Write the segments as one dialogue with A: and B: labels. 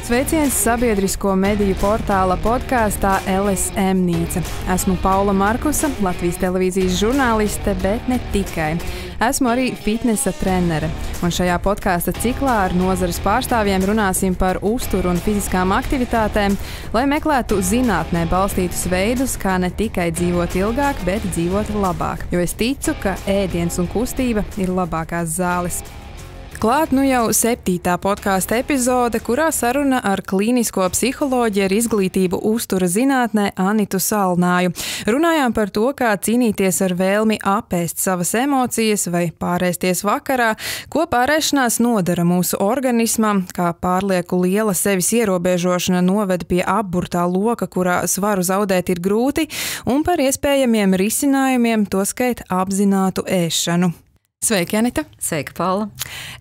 A: Sveiciens sabiedrisko mediju portāla podkāstā LSM Nīca. Esmu Paula Markusa, Latvijas televīzijas žurnāliste, bet ne tikai. Esmu arī fitnesa trenere, un šajā podkāsta ciklā ar nozares pārstāvjiem runāsim par uzturu un fiziskām aktivitātēm, lai meklētu zinātnē balstītus veidus, kā ne tikai dzīvot ilgāk, bet dzīvot labāk. Jo es ticu, ka ēdiens un kustība ir labākās zāles. Klāt nu jau 7. podkāsta epizode, kurā saruna ar klīnisko psiholoģiju ar izglītību uztura zinātnē Anitu Salnāju. Runājām par to, kā cīnīties ar vēlmi apēst savas emocijas vai pārēsties vakarā, ko pārēšanās nodara mūsu organismam, kā pārlieku liela sevis ierobežošana noved pie apburtā loka, kurā svaru zaudēt ir grūti, un par iespējamiem risinājumiem, toskait apzinātu ēšanu. Sveiki, Anita!
B: Sveika, Paula!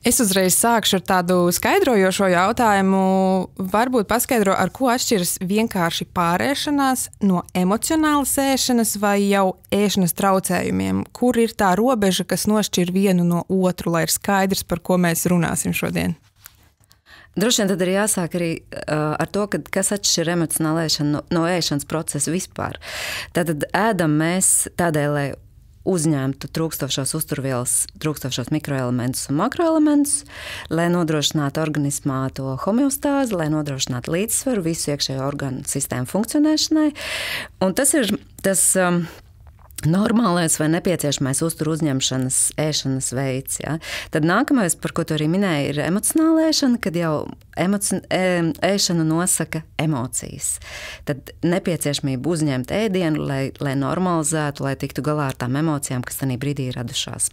A: Es uzreiz sākšu ar tādu skaidrojošo jautājumu. Varbūt paskaidro, ar ko atšķiras vienkārši pārēšanās no emocionālas ēšanas vai jau ēšanas traucējumiem? Kur ir tā robeža, kas nošķir vienu no otru, lai ir skaidrs, par ko mēs runāsim šodien?
B: Droši vien tad ir jāsāk arī ar to, kas atšķir emocionālu ēšanu no ēšanas procesa vispār. Tātad ēdam mēs tādēļ, lai uzņemtu trūkstošos uzturvielas, trūkstošos mikroelementus un makroelementus, lai nodrošinātu organismā to homeostāzi, lai nodrošinātu līdzsvaru visu iekšējo organu sistēmu funkcionēšanai. Un tas ir tas normālais vai nepieciešamais uzturu uzņemšanas ēšanas veids. Ja? Tad nākamais, par ko tu arī minēji, ir emocionāla ēšana, kad jau ēšana nosaka emocijas. Tad nepieciešamība uzņemt ēdienu, lai normalizētu, lai tiktu galā ar tām emocijām, kas tajā brīdī ir radušās.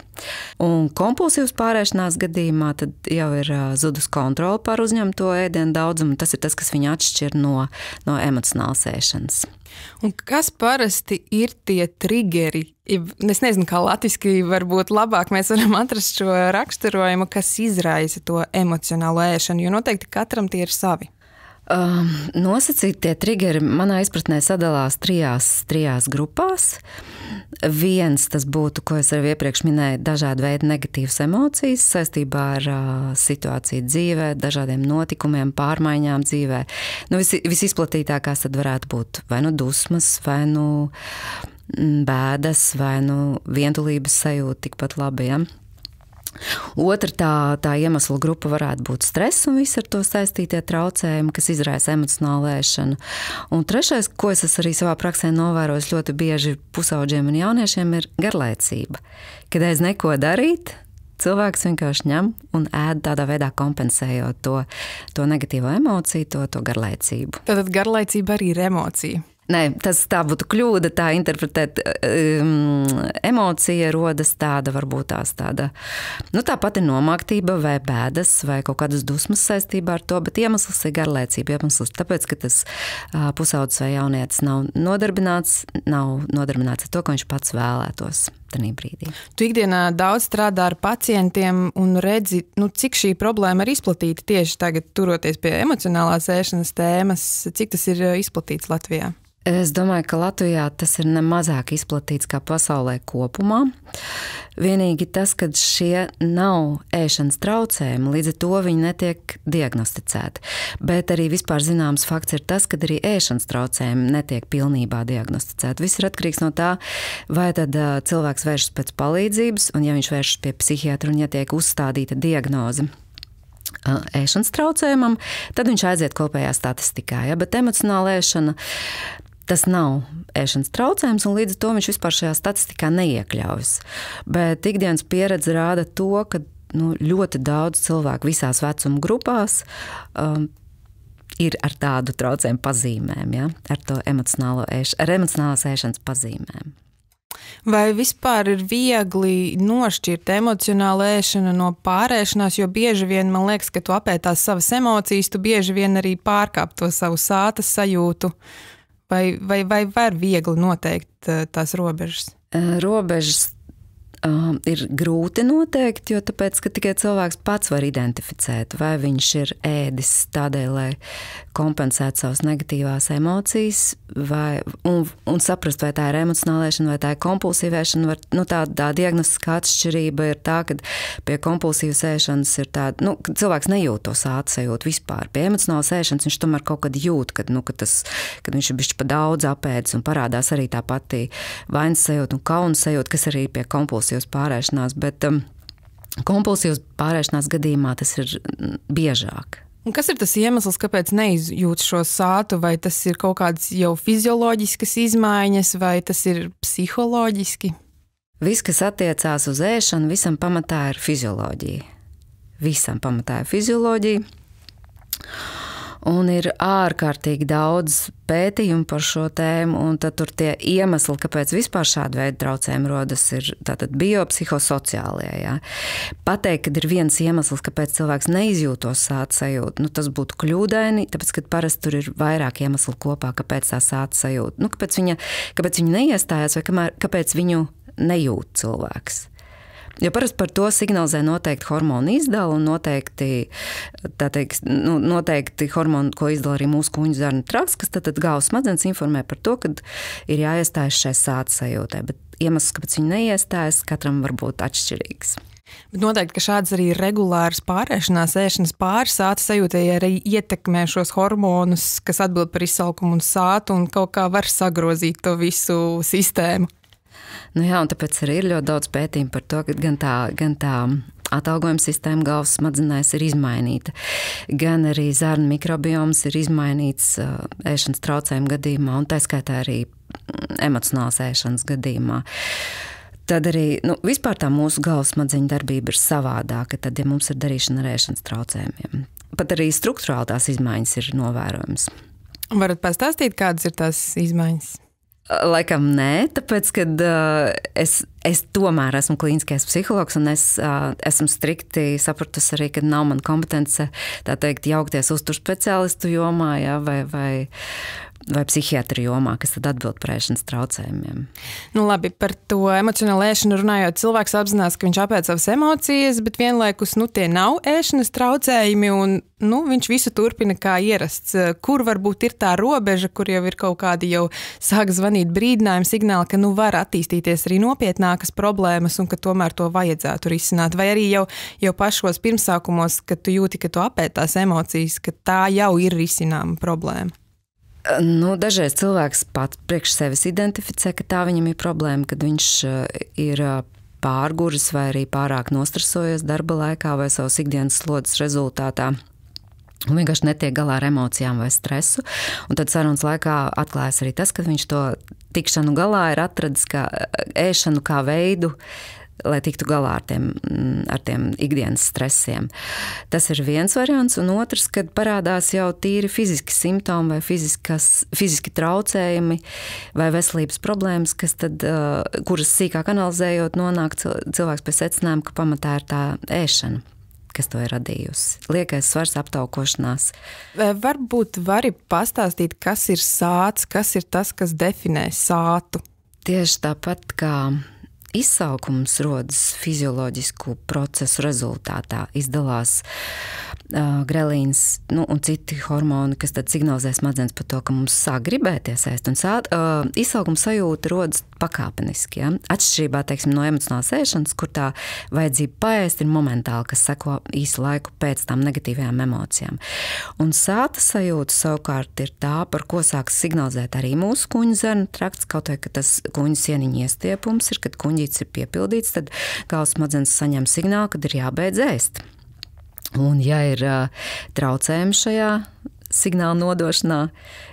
B: Un kompulsīvas pārēšanās gadījumā tad jau ir zudus kontrole pār uzņemto ēdienu daudzumu. Tas ir tas, kas viņu atšķir no emocionālas ēšanas.
A: Un kas parasti ir tie triggeri? Es nezinu, kā latviski varbūt labāk mēs varam atrast šo raksturojumu, kas izraisa to emocionālo ēšanu, jo noteikti katram tie ir savi.
B: Nosacītie triggeri manā izpratnē sadalās trijās grupās. Viens tas būtu, ko es arī iepriekš minēju, dažādi veidi negatīvas emocijas saistībā ar situāciju dzīvē, dažādiem notikumiem, pārmaiņām dzīvē. Visizplatītākās tad varētu būt vai nu dusmas, vai nu bēdas, vai nu vientulības sajūta tikpat labi, ja? Otra tā iemesla grupa varētu būt stress un visi ar to saistītie traucējumi, kas izraisa emocionālu ēšanu. Un trešais, ko es arī savā praksē novēroju ļoti bieži pusauģiem un jauniešiem, ir garlaicība. Kad aiz neko darīt, cilvēks vienkārši ņem un ēd tādā veidā kompensējot to negatīvo emociju, to garlaicību.
A: Tātad garlaicība arī ir emocija?
B: Nē, tā būtu kļūda, tā interpretēt. Emocija rodas varbūt tāda, tā pati nomāktība vai bēdas vai kaut kādas dusmas saistībā ar to, bet iemesls ir garlaicība. Iemesls tāpēc, ka tas pusaudzis vai jaunietis nav nodarbināts ar to, ko viņš pats vēlētos tajā brīdī.
A: Tu ikdienā daudz strādā ar pacientiem un redzi, cik šī problēma ir izplatīta tieši tagad, turoties pie emocionālās ēšanas tēmas, cik tas ir izplatīts Latvijā?
B: Es domāju, ka Latvijā tas ir nemazāk izplatīts kā pasaulē kopumā. Vienīgi tas, ka šie nav ēšanas traucējumi, līdz ar to viņi netiek diagnosticēti. Bet arī vispār zināms fakts ir tas, ka arī ēšanas traucējumi netiek pilnībā diagnosticēti. Viss ir atkarīgs no tā, vai tad cilvēks vēršas pēc palīdzības, un ja viņš vēršas pie psihiatra un ja tiek uzstādīta diagnoze ēšanas traucējumam, tad viņš aiziet kopējā statistikā. Ja? Bet emocionāla ēšana, tas nav ēšanas traucējums, un līdz ar to viņš vispār šajā statistikā neiekļaujas. Bet ikdienas pieredze rāda to, ka ļoti daudz cilvēku visās vecuma grupās ir ar tādu traucējumu pazīmēm, ja? Ar emocionālās ēšanas pazīmēm.
A: Vai vispār ir viegli nošķirt emocionālu ēšanu no pārēšanās, jo bieži vien man liekas, ka tu apētās savas emocijas, tu bieži vien arī pārkāp to savu sātas sajūtu? Vai var viegli noteikt tās robežas?
B: Robežas Ir grūti noteikt, jo tāpēc, ka tikai cilvēks pats var identificēt, vai viņš ir ēdis tādēļ, lai kompensētu savas negatīvās emocijas, un saprast, vai tā ir emocionāla ēšana, vai tā ir kompulsīva ēšana. Tā diagnostiskā atšķirība ir tā, ka pie kompulsīvas ēšanas ir tāda, ka cilvēks nejūt to sāta sajūtu vispār. Pie emocionālas ēšanas viņš tomēr kaut kad jūt, kad viņš ir bišķi pa daudz apēdis, un parādās arī tā pati vainas sajūta un kauna sajūta, kas arī pie kompulsīvas pārēšanās, bet kompulsīvas pārēšanās gadījumā tas ir biežāk.
A: Un kas ir tas iemesls, kāpēc neizjūt šo sātu? Vai tas ir kaut kādas jau fizioloģiskas izmaiņas, vai tas ir psiholoģiski?
B: Viss, kas attiecās uz ēšanu, visam pamatā ir fizioloģija. Visam pamatā ir fizioloģija. Un ir ārkārtīgi daudz pētījumu par šo tēmu, un tad tur tie iemesli, kāpēc vispār šāda veida traucējumi rodas, ir tātad biopsihosociālie. Ja? Pateikt, kad ir viens iemesls, kāpēc cilvēks neizjūt to sāta sajūtu, tas būtu kļūdaini, tāpēc, ka parasti tur ir vairāk iemeslu kopā, kāpēc tā sāta sajūta. Kāpēc viņa neiestājās, vai kāpēc viņu nejūt cilvēks. Jo parasti par to signalizē noteikti hormonu izdala un noteikti hormoni, ko izdala arī mūsu kuņģu zarnu trakts, kas tad galvas smadzenes informē par to, ka ir jāiestājas šai sāta sajūtai. Bet iemesls, kāpēc viņi neiestājas, katram var būt atšķirīgs.
A: Bet noteikti, ka šādas arī regulāras pārēšanās, ēšanas pāri sāta sajūtai arī ietekmē šos hormonus, kas atbild par izsalkumu un sātu, un kaut kā var sagrozīt to visu sistēmu.
B: Jā, un tāpēc arī ir ļoti daudz pētījumu par to, ka gan tā atalgojuma sistēma galvas smadzenēs ir izmainīta, gan arī zarnu mikrobioms ir izmainīts ēšanas traucējumu gadījumā, un tā skaitā arī emocionālas ēšanas gadījumā. Tad arī vispār tā mūsu galvas smadzeņu darbība ir savādāka, tad, ja mums ir darīšana ar ēšanas traucējumiem. Pat arī struktūrāli tās izmaiņas ir novērojamas.
A: Varat pastāstīt, kādas ir tās izmaiņas?
B: Laikam nē, tāpēc, kad es tomēr esmu klīniskais psihologs un es esmu strikti sapratusi arī, ka nav man kompetence, tā teikt, jaukties uzturu speciālistu jomā, ja, vai psihiatru jomā, kas tad atbild par ēšanas traucējumiem.
A: Labi, par to emocionālu ēšanu runājot, cilvēks apzinās, ka viņš apēd savas emocijas, bet vienlaikus, tie nav ēšanas traucējumi un, viņš visu turpina kā ierasts. Kur varbūt ir tā robeža, kur jau ir kaut kādi jau sāk zvanīt brīdinājumi, signāli, ka, var attīstīties arī nopietnākas problēmas un ka tomēr to vajadzētu risināt. Vai arī jau pašos pirmsākumos, kad tu jūti, ka tu apēd tās emocijas, ka tā jau ir risināma problēma?
B: Dažreiz cilvēks pats priekš sevis identificē, ka tā viņam ir problēma, kad viņš ir pārguris vai arī pārāk nostresojies darba laikā vai savas ikdienas slodzes rezultātā. Un vienkārši netiek galā ar emocijām vai stresu. Un tad sarunas laikā atklājas arī tas, ka viņš to tikšanu galā ir atradis kā ēšanu kā veidu, lai tiktu galā ar tiem ikdienas stresiem. Tas ir viens variants, un otrs, kad parādās jau tīri fiziski simptomi vai fiziski traucējumi vai veselības problēmas, kuras sīkāk analizējot, nonāk cilvēks pie secinājuma, ka pamatā ir tā ēšana, kas to ir radījusi. Liekais svars, aptaukošanās.
A: Varbūt vari pastāstīt, kas ir sāts, kas ir tas, kas definē sātu?
B: Tieši tāpat kā izsalkums rodas fizioloģisku procesu rezultātā, izdalās grelīns un citi hormoni, kas tad signalizē smadzenes par to, ka mums sāk gribēties ēst. Un izsalkuma sajūta rodas pakāpeniski. Ja? Atšķirībā, teiksim, no emocionālas ēšanas, kur tā vajadzība paēst ir momentāli, kas seko īsu laiku pēc tām negatīvajām emocijām. Un sāta sajūta savukārt ir tā, par ko sāks signalizēt arī mūsu kuņģu zarnu trakts, kaut vai, ka tas kuņģu sieniņu iestiepums ir, kad kuņģītis ir piepildīts, tad galvas smadzenes saņem signālu, kad ir jābeidz ēst. Un ja ir traucējumi šajā signāla nodošanā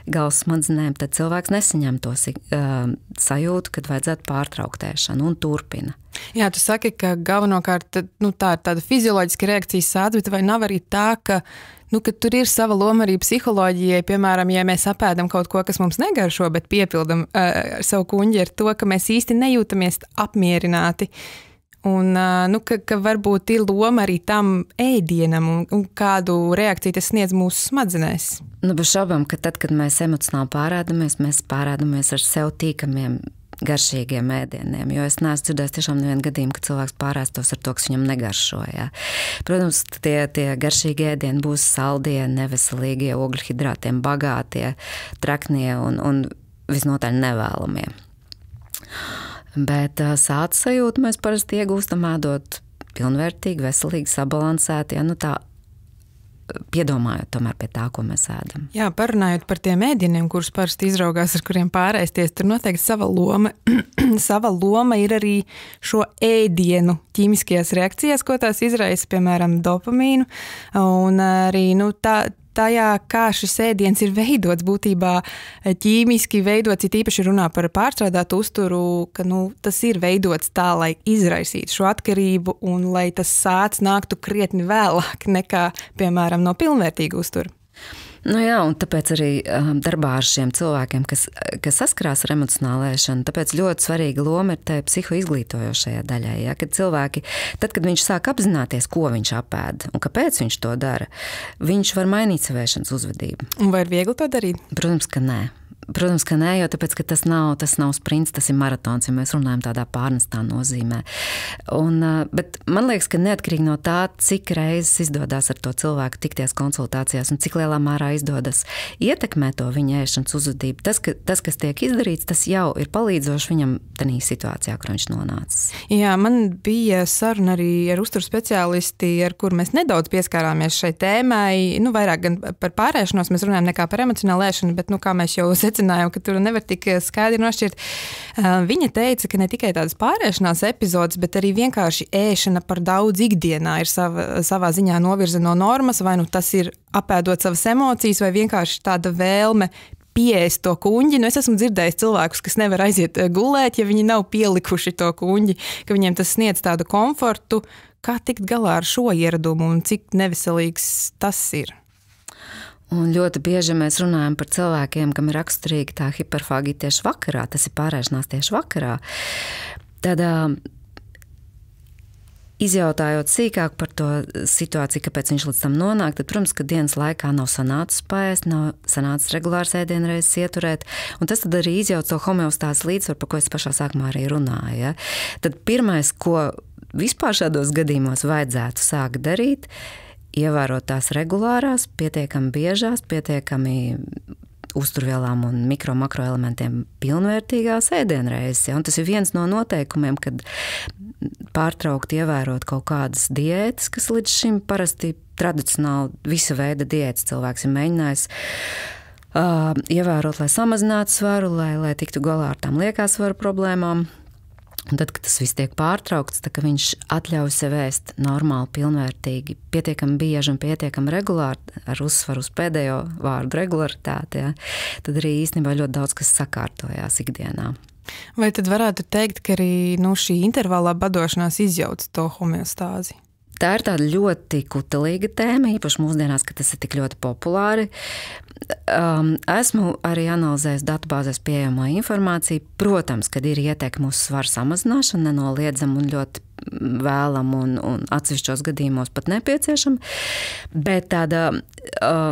B: galvas smadzenēm, tad cilvēks nesaņem to sajūtu, kad vajadzētu pārtraukt ēšanu un turpina.
A: Jā, tu saki, ka galvenokārt tā ir tāda fizioloģiska reakcijas sāta, bet vai nav arī tā, ka tur ir sava loma arī psiholoģijai, piemēram, ja mēs apēdam kaut ko, kas mums negaršo, bet piepildam savu kuņģi ar to, ka mēs īsti nejūtamies apmierināti. Un ka varbūt ir loma arī tam ēdienam un kādu reakciju tas sniedz mūsu smadzenēs.
B: Bez šaubām, ka tad, kad mēs emocionāli pārēdamies, mēs pārēdamies ar sev tīkamiem garšīgiem ēdieniem, jo es neesmu dzirdējis tiešām nevienu gadījumu, ka cilvēks pārēstos ar to, kas viņam negaršo. Ja. Protams, tie garšīgi ēdieni būs saldie, neveselīgie, ogļu hidrātiem bagātie, traknie un visnotaļ nevēlamie. Bet sāta sajūtu mēs parasti iegūstam ēdot pilnvērtīgi, veselīgi, sabalansēti, ja, tā piedomājot tomēr pie tā, ko mēs ēdam.
A: Jā, parunājot par tiem ēdieniem, kurus parasti izraugās, ar kuriem pārēsties, tur noteikti sava loma. Sava loma ir arī šo ēdienu ķīmiskajās reakcijās, ko tās izraisa, piemēram, dopamīnu, un arī, tajā, kā šis ēdiens ir veidots, būtībā ķīmiski veidots, ir īpaši runā par pārstrādātu uzturu, ka tas ir veidots tā, lai izraisītu šo atkarību un lai tas sāc nāktu krietni vēlāk nekā, piemēram, no pilnvērtīga uztura.
B: Jā, un tāpēc arī darbā ar šiem cilvēkiem, kas saskarās ar emocionālu ēšanu, tāpēc ļoti svarīga loma ir tai psihoizglītojošajā daļai. Ja, kad cilvēki, tad, kad viņš sāk apzināties, ko viņš apēd un kāpēc viņš to dara, viņš var mainīt savu ēšanas uzvedību. Un
A: vai ir viegli to darīt?
B: Protams, ka nē. Protams, ka nē, jo tāpēc, ka tas nav sprints, tas ir maratons, ja mēs runājam tādā pārnestā nozīmē. Bet man liekas, ka neatkarīgi no tā, cik reizes izdodas ar to cilvēku tikties konsultācijās un cik lielā mērā izdodas ietekmēt to viņa ēšanas uzvedību, tas, kas tiek izdarīts, tas jau ir palīdzoši viņam tādā situācijā, kur viņš nonācis.
A: Jā, man bija saruna arī ar uzturu speciālisti, ar kur mēs nedaudz pieskārāmies šai tēmai, vairāk gan par pārēšanos mēs runājam nekā par emocionālu ēšanu, bet, kā mēs jau secinājām, ka tur nevar tik skaidri nošķirt. Viņa teica, ka ne tikai tādas pārēšanās epizodes, bet arī vienkārši ēšana par daudz ikdienā ir savā ziņā novirza no normas, vai tas ir apēdot savas emocijas, vai vienkārši tāda vēlme pieēst to kuņģi. Es esmu dzirdējis cilvēkus, kas nevar aiziet gulēt, ja viņi nav pielikuši to kuņģi, ka viņiem tas sniedz tādu komfortu. Kā tikt galā ar šo ieradumu un cik neveselīgs tas ir?
B: Un ļoti bieži mēs runājam par cilvēkiem, kam ir raksturīga tā hiperfāgija tieši vakarā, tas ir pārēšanās tieši vakarā. Tad izjautājot sīkāk par to situāciju, kāpēc viņš līdz tam nonāk, tad, protams, ka dienas laikā nav sanācis paēst, nav sanācis regulārs ēdienreizes ieturēt, un tas tad arī izjauc to homeostāzes līdzsvaru, par ko es pašā sākumā arī runāju. Ja? Tad pirmais, ko vispār šādos gadījumos vajadzētu sākt darīt, ievērot tās regulārās, pietiekami biežās, pietiekami uzturvielām un mikro-makroelementiem pilnvērtīgās ēdienreizes. Ja? Un tas ir viens no noteikumiem, kad pārtraukt ievērot kaut kādas diētas, kas līdz šim parasti tradicionāli visa veida diētas cilvēks ir mēģinājis ievērot, lai samazinātu svaru, lai tiktu galā ar tām liekā svaru problēmām. Un tad, kad tas viss tiek pārtraukts, tad, ka viņš atļauj sev ēst normāli, pilnvērtīgi, pietiekami bieži un pietiekami regulāri, ar uzsvaru uz pēdējo vārdu regularitāti, ja, tad arī īstenībā ļoti daudz kas sakārtojās ikdienā.
A: Vai tad varētu teikt, ka arī šī intervālā badošanās izjauc to homeostāzi?
B: Tā ir tāda ļoti kutelīga tēma, īpaši mūsdienās, ka tas ir tik ļoti populāri. Esmu arī analizējis datubāzēs pieejamo informāciju. Protams, kad ir ieteikumi uz svaru samazināšanu, nenoliedzam un ļoti vēlam un atsevišķos gadījumos pat nepieciešam, bet tāda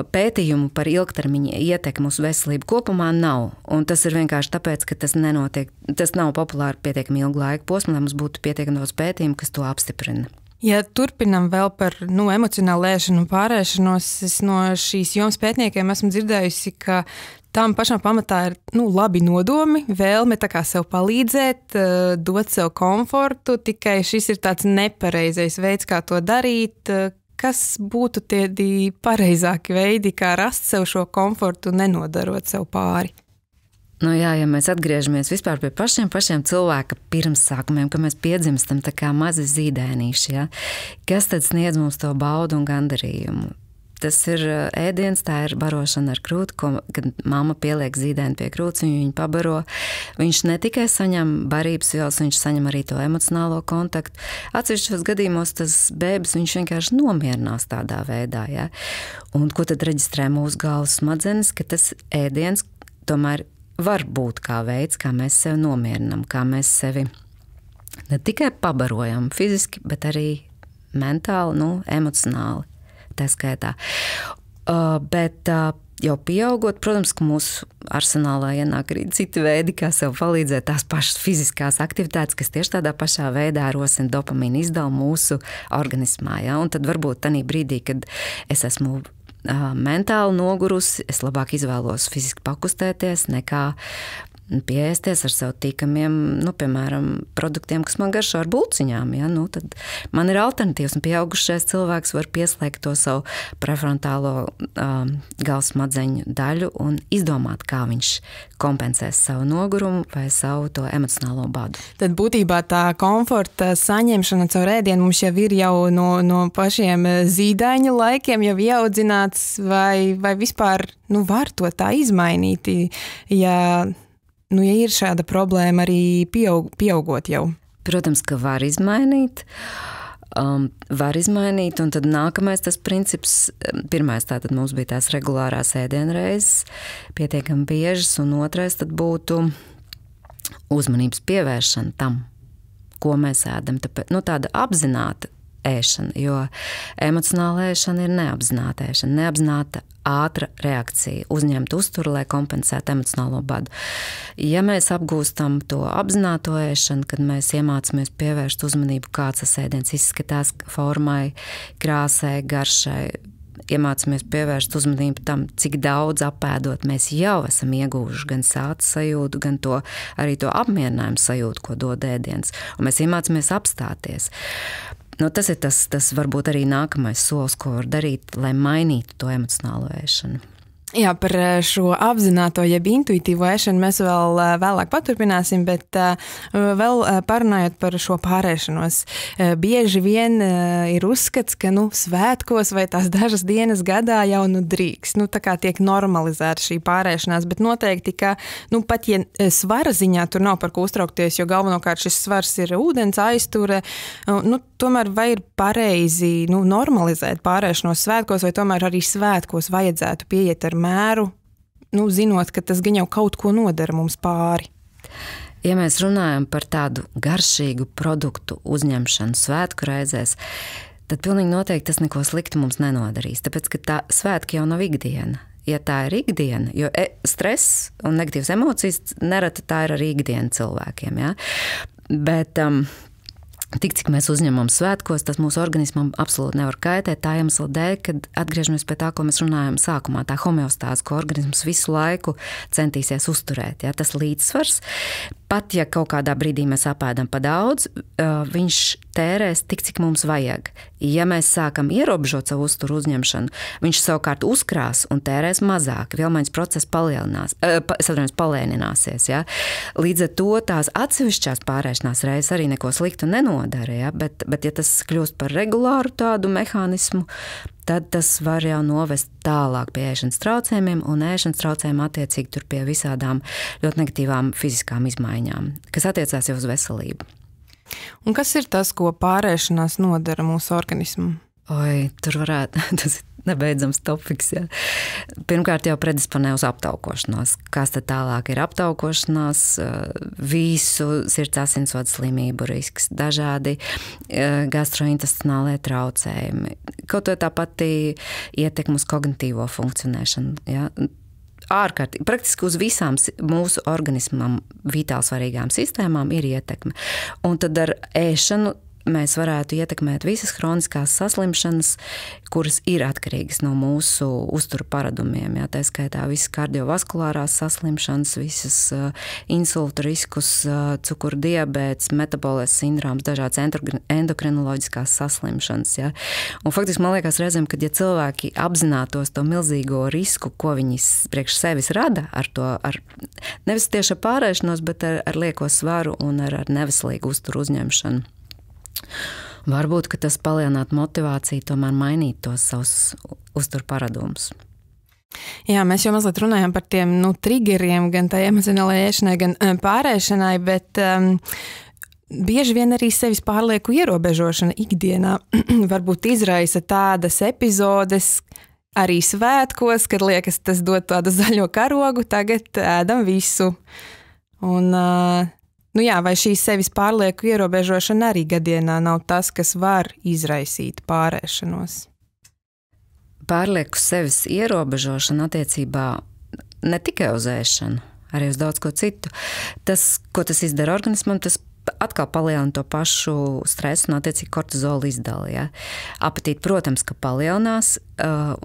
B: pētījumu par ilgtermiņa ietekmi uz veselību kopumā nav. Un tas ir vienkārši tāpēc, ka tas nav populāri pietiekami ilgu laiku posmu, lai mums būtu pietiekami daudz pētījumu, kas to apstiprina.
A: Ja turpinam vēl par emocionālu ēšanu un pārēšanos, es no šīs jomas pētniekiem esmu dzirdējusi, ka tam pašam pamatā ir labi nodomi, vēlme tā kā sev palīdzēt, dot sev komfortu, tikai šis ir tāds nepareizais veids, kā to darīt. Kas būtu tie pareizāki veidi, kā rast sev šo komfortu, nenodarot sev pāri?
B: Jā, ja mēs atgriežamies vispār pie pašiem cilvēka pirmsākumiem, ka mēs piedzimstam tā kā mazi zīdēnīši, ja? Kas tad sniedz mums to baudu un gandarījumu? Tas ir ēdiens, tā ir barošana ar krūti, kad mamma pieliek zīdēni pie krūts, viņu pabaro. Viņš ne tikai saņem barības vielas, viņš saņem arī to emocionālo kontaktu. Atsevišķos gadījumos tas bēbis, viņš vienkārši nomierinās tādā veidā. Ja? Un ko tad reģistrē mūsu galvas smadzenes, ka tas ēdiens tomēr var būt kā veids, kā mēs sevi nomierinam, kā mēs sevi ne tikai pabarojam fiziski, bet arī mentāli, emocionāli, tā skaitā. Bet jau pieaugot, protams, ka mūsu arsenālā ienāk arī citi veidi, kā sev palīdzēt, tās pašas fiziskās aktivitātes, kas tieši tādā pašā veidā rosina dopamīnu izdevumu mūsu organismā. Ja? Un tad varbūt tādā brīdī, kad es esmu mentāli nogurusi, es labāk izvēlos fiziski pakustēties nekā pieēsties ar sev tīkamiem, piemēram, produktiem, kas man garšo ar bulciņām. Ja? Tad man ir alternatīvas, un pieaugušais cilvēks var pieslēgt to savu prefrontālo galvas smadzeņu daļu un izdomāt, kā viņš kompensēs savu nogurumu vai savu to emocionālo badu.
A: Tad būtībā tā komforta saņemšana caur ēdienu mums jau ir jau no pašiem zīdaiņu laikiem jau ieaudzināts, vai vispār var to tā izmainīt, ja ir šāda problēma arī pieaugot jau.
B: Protams, ka var izmainīt, un tad nākamais tas princips, pirmais tātad mums bija tās regulārās ēdienreizes, pietiekami biežas, un otrais tad būtu uzmanības pievēršana tam, ko mēs ēdam. Tāpēc, tāda apzināta ēšana, jo emocionāla ēšana ir neapzināta ēšana, neapzināta ātra reakcija, uzņemt uzturu, lai kompensētu emocionālo badu. Ja mēs apgūstam to apzināto ēšanu, kad mēs iemācāmies pievērst uzmanību, kāds tas ēdiens izskatās formai, krāsai, garšai, iemācāmies pievērst uzmanību tam, cik daudz apēdot, mēs jau esam ieguvuši gan sāta sajūtu, gan arī to apmierinājumu sajūtu, ko dod ēdiens. Un mēs iemācāmies apstāties. Tas ir tas varbūt arī nākamais solis, ko var darīt, lai mainītu to emocionālo ēšanu.
A: Jā, par šo apzināto, jeb intuitīvo ēšanu mēs vēl vēlāk paturpināsim, bet vēl parunājot par šo pārēšanos. Bieži vien ir uzskats, ka svētkos vai tās dažas dienas gadā jau drīkst. Tā kā tiek normalizēta šī pārēšanās, bet noteikti, ka pat ja svara ziņā tur nav par ko uztraukties, jo galvenokārt šis svars ir ūdens aizture, tomēr vai ir pareizi normalizēt pārēšanos svētkos, vai tomēr arī svētkos vajadzētu pieiet ar mēru, zinot, ka tas gan jau kaut ko nodara mums pāri.
B: Ja mēs runājam par tādu garšīgu produktu uzņemšanu svētku reizēs, tad pilnīgi noteikti tas neko sliktu mums nenodarīs, tāpēc, ka tā svētki jau nav ikdiena. Ja tā ir ikdiena, jo stress un negatīvas emocijas nereti tā ir arī ikdiena cilvēkiem, ja? Bet tik, cik mēs uzņemam svētkos, tas mūsu organismam absolūti nevar kaitēt tā iemesla dēļ, kad atgriežamies pie tā, ko mēs runājam sākumā, tā homeostāze, ko organisms visu laiku centīsies uzturēt. Ja? Tas līdzsvars, pat ja kaut kādā brīdī mēs apēdam pa daudz, viņš tērēs tik, cik mums vajag. Ja mēs sākam ierobežot savu uzturu uzņemšanu, viņš savukārt uzkrās un tērēs mazāk. Vielmaiņas process palēnināsies. Ja? Līdz ar to tās atsevišķās pārēšanās reizes arī neko sliktu nenodara. Ja? Bet ja tas kļūst par regulāru tādu mehānismu, tad tas var jau novest tālāk pie ēšanas traucējumiem, un ēšanas traucējumi attiecīgi tur pie visādām ļoti negatīvām fiziskām izmaiņām, kas attiecās jau uz veselību.
A: Un kas ir tas, ko pārēšanās nodara mūsu organismam?
B: Tur varētu, tas ir nebeidzams topiks. Ja. Pirmkārt jau predisponē uz aptaukošanos. Kas tad tālāk ir aptaukošanās, visu sirds asinsvadu slimību risks, dažādi gastrointestinālie traucējumi. Kaut tā pati ietekme uz kognitīvo funkcionēšanu. Ja. Ārkārtīgi, praktiski uz visām mūsu organismam vitāli svarīgām sistēmām ir ietekme. Un tad ar ēšanu mēs varētu ietekmēt visas hroniskās saslimšanas, kuras ir atkarīgas no mūsu uzturu paradumiem. Jā, tā skaitā visas kardiovaskulārās saslimšanas, visas insulta riskus, cukuru diabēts, metabolēs sindroms, dažādas endokrinoloģiskās saslimšanas. Jā. Un faktiski man liekas reizēm, kad ja cilvēki apzinātos to milzīgo risku, ko viņi priekš sevis rada nevis tieši ar pārēšanos, bet ar lieko svaru un ar neveselīgu uzturu uzņemšanu. Varbūt, ka tas palielinātu motivāciju tomēr mainīt tos savus uzturu paradumus.
A: Jā, mēs jau mazliet runājam par tiem triggeriem, gan tai emocionālajai ēšanai, gan pārēšanai, bet bieži vien arī sevis pārlieku ierobežošana ikdienā varbūt izraisa tādas epizodes, arī svētkos, kad liekas, tas dod tādu zaļo karogu, tagad ēdam visu. Un vai šī sevis pārlieku ierobežošana arī gadienā nav tas, kas var izraisīt pārēšanos?
B: pārlieku sevis ierobežošana attiecībā ne tikai uz ēšanu, arī uz daudz ko citu. Tas, ko tas izdara organismam, tas atkal palielina to pašu stresu un attiecīgi kortizolu izdali. Ja? Apetīti, protams, ka palielinās,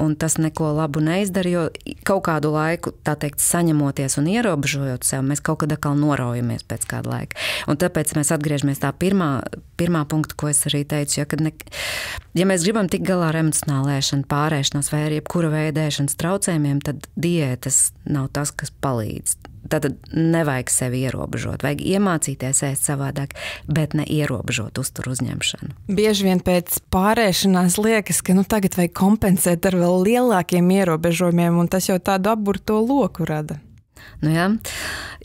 B: un tas neko labu neizdara, jo kaut kādu laiku, tā teikt, saņemoties un ierobežojot sev, mēs kaut kad atkal noraujamies pēc kāda laika. Un tāpēc mēs atgriežamies tā pirmā punkta, ko es arī teicu, ja mēs gribam tikt galā ar emocionālu ēšanu, pārēšanos vai arī jebkura veida ēšanas traucējumiem, tad diētas nav tas, kas palīdz. Tātad nevajag sevi ierobežot, vajag iemācīties ēst savādāk, bet ne ierobežot uzturu uzņemšanu.
A: Bieži vien pēc pārēšanās liekas, ka tagad vajag kompensēt ar vēl lielākiem ierobežojumiem, un tas jau tādu apburto loku rada.
B: Jā,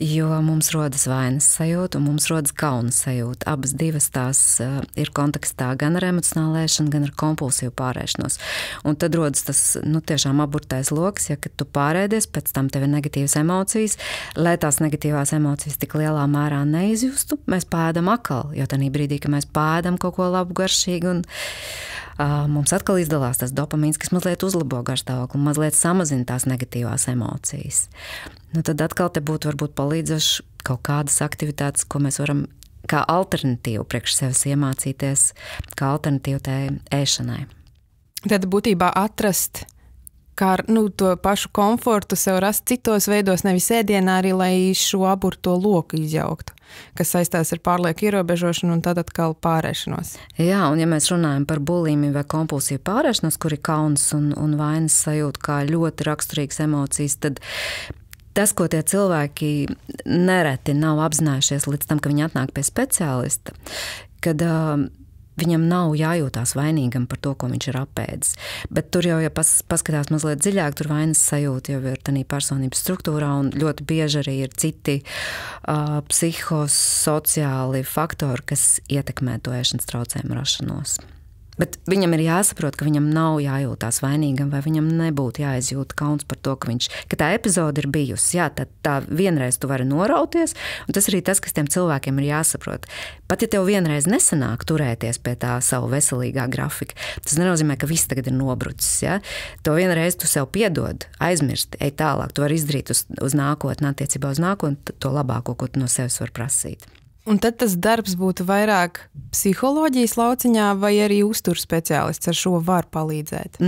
B: jo mums rodas vainas sajūta un mums rodas kauna sajūta. Abas divas tās ir kontekstā gan ar emocionālu ēšanu, gan ar kompulsīvu pārēšanos. Un tad rodas tas tiešām aburtais loks, kad tu pārēdies, pēc tam tev ir negatīvas emocijas. Lai tās negatīvās emocijas tik lielā mērā neizjustu, mēs pēdam atkal, jo tajā brīdī, kad mēs pēdam kaut ko labu, garšīgu, un mums atkal izdalās tas dopamīns, kas mazliet uzlabo garstāvokli, mazliet samazina tās negatīvās emocijas. Tad atkal te būtu varbūt palīdzoši kaut kādas aktivitātes, ko mēs varam kā alternatīvu priekš sevis iemācīties, kā alternatīvu tai ēšanai.
A: Tad būtībā atrast, kā to pašu komfortu sev rast citos veidos, nevis ēdienā arī, lai šo aburto loku izjauktu, kas saistās ar pārlieku ierobežošanu un tad atkal pārēšanos.
B: Jā, un ja mēs runājam par bulimiju vai kompulsīvu pārēšanos, kur ir kauns un vainas sajūta kā ļoti raksturīgas emocijas, tad tas, ko tie cilvēki nereti nav apzinājušies līdz tam, ka viņi atnāk pie speciālista, kad viņam nav jājūtās vainīgam par to, ko viņš ir apēdis. Bet tur jau, ja paskatās mazliet dziļāk, tur vainas sajūta jau ir tādā personības struktūrā, un ļoti bieži arī ir citi psihosociāli faktori, kas ietekmē to ēšanas traucējumu rašanos. Bet viņam ir jāsaprot, ka viņam nav jājūtās vainīgam, vai viņam nebūtu jāizjūt kauns par to, ka tā epizode ir bijusi. Jā, tad tā vienreiz tu vari norauties, un tas arī tas, kas tiem cilvēkiem ir jāsaprot. Pat ja tev vienreiz nesanāk turēties pie tā savu veselīgā grafika, tas nenozīmē, ka viss tagad ir nobrucis. Ja? To vienreiz tu sev piedod, aizmirsti, ej tālāk. Tu vari izdarīt uz nākotni, attiecībā uz nākotni, to labāko, ko tu no sevis var prasīt.
A: Un tad tas darbs būtu vairāk psiholoģijas lauciņā vai arī uzturu speciālists ar šo var palīdzēt?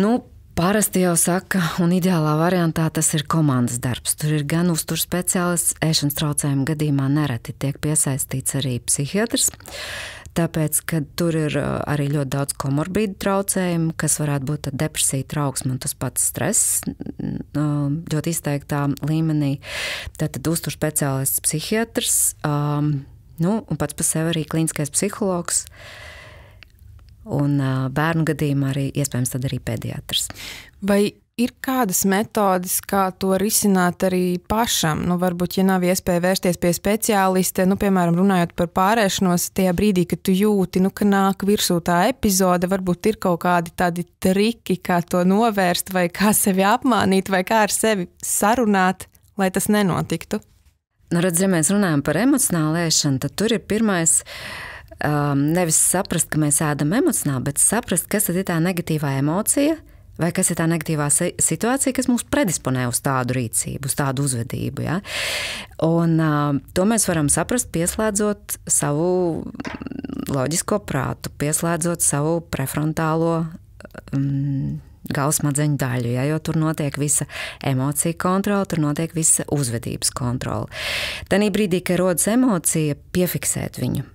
B: Parasti jau saka, un ideālā variantā tas ir komandas darbs. Tur ir gan uzturu speciālists, ēšanas traucējumu gadījumā nereti tiek piesaistīts arī psihiatrs, tāpēc, ka tur ir arī ļoti daudz komorbīdu traucējumu, kas varētu būt depresija, trauksme un tas pats stress ļoti izteiktā līmenī. Tātad uzturu speciālists, psihiatrs, un pats par sevi arī klīniskais psihologs, un bērnu gadījumā arī iespējams tad arī pediatrs.
A: Vai ir kādas metodes, kā to risināt arī pašam? Varbūt, ja nav iespēja vērsties pie speciālista, piemēram, runājot par pārēšanos, tajā brīdī, kad tu jūti, ka nāk virsū tā epizode, varbūt ir kaut kādi tādi triki, kā to novērst, vai kā sevi apmānīt, vai kā ar sevi sarunāt, lai tas nenotiktu?
B: Redz, ja mēs runājam par emocionālu ēšanu, tad tur ir pirmais nevis saprast, ka mēs ēdam emocionāli, bet saprast, kas tad ir tā negatīvā emocija vai kas ir tā negatīvā situācija, kas mūs predisponē uz tādu rīcību, uz tādu uzvedību. Ja? Un to mēs varam saprast, pieslēdzot savu loģisko prātu, pieslēdzot savu prefrontālo galvasmadzeņu daļu, ja, jo tur notiek visa emocija kontrola, tur notiek visa uzvedības kontrola. Tanī brīdī, kad rodas emocija, piefiksēt viņu.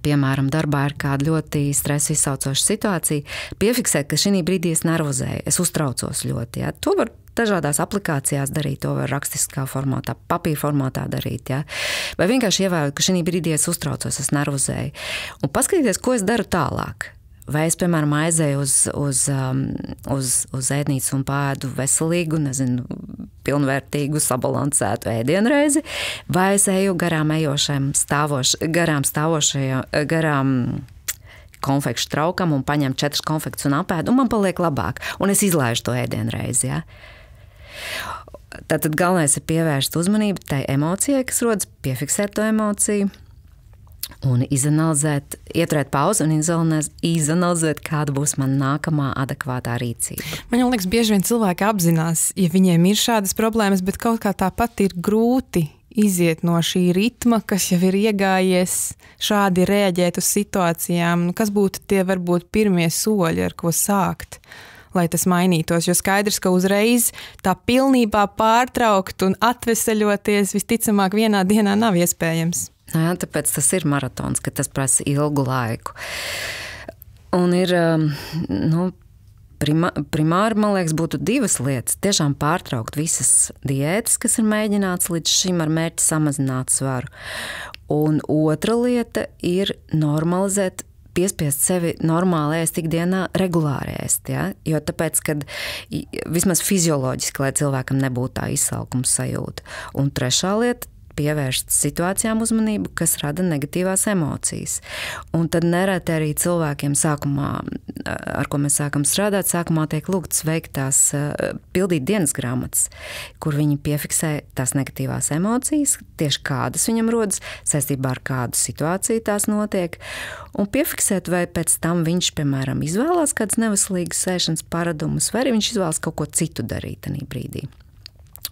B: Piemēram, darbā ir kāda ļoti stresa izsaucoša situācija, piefiksēt, ka šī brīdī es nervozēju, es uztraucos ļoti. Ja. To var dažādās aplikācijās darīt, to var rakstiskā formātā, papīra formātā darīt. Ja. Vai vienkārši ievērot, ka šī brīdī es uztraucos, es nervozēju. Un paskatīties, ko es daru tālāk. Vai es, piemēram, aizēju uz ēdnīcu un pēdu veselīgu, pilnvērtīgu, sabalansētu ēdienreizi, vai es eju garām konfekšu traukam un paņemu 4 konfektus un apēdu, un man paliek labāk, un es izlaižu to ēdienreizi. Ja? Tātad galvenais ir pievērst uzmanību tai emocijai, kas rodas, piefiksēt to emociju. Un ieturēt pauzi un izanalizēt, kāda būs mana nākamā adekvātā rīcība.
A: Man liekas, bieži vien cilvēki apzinās, ja viņiem ir šādas problēmas, bet kaut kā tāpat ir grūti iziet no šī ritma, kas jau ir iegājies, šādi reaģēt uz situācijām. Kas būtu tie varbūt pirmie soļi, ar ko sākt, lai tas mainītos? Jo skaidrs, ka uzreiz tā pilnībā pārtraukt un atveseļoties visticamāk vienā dienā nav iespējams.
B: Jā, tāpēc tas ir maratons, ka tas prasa ilgu laiku. Un ir, primāri, man liekas, būtu divas lietas. Tiešām pārtraukt visas diētas, kas ir mēģināts līdz šim ar mērķi samazināt svaru. Un otra lieta ir normalizēt, piespiest sevi normāli ēst ikdienā, regulāri ēst. Ja? Jo tāpēc, kad vismaz fizioloģiski, lai cilvēkam nebūtu tā izsalkuma sajūta. Un trešā lieta, pievērst situācijām uzmanību, kas rada negatīvās emocijas. Un tad nereti arī cilvēkiem sākumā, ar ko mēs sākam strādāt, sākumā tiek lūgts veikt pildīt dienas grāmatas, kur viņi piefiksē tās negatīvās emocijas, tieši kādas viņam rodas, saistībā ar kādu situāciju tās notiek, un piefiksēt, vai pēc tam viņš, piemēram, izvēlās kādas neveselīgas ēšanas paradumus, vai arī viņš izvēlas kaut ko citu darīt tajā brīdī.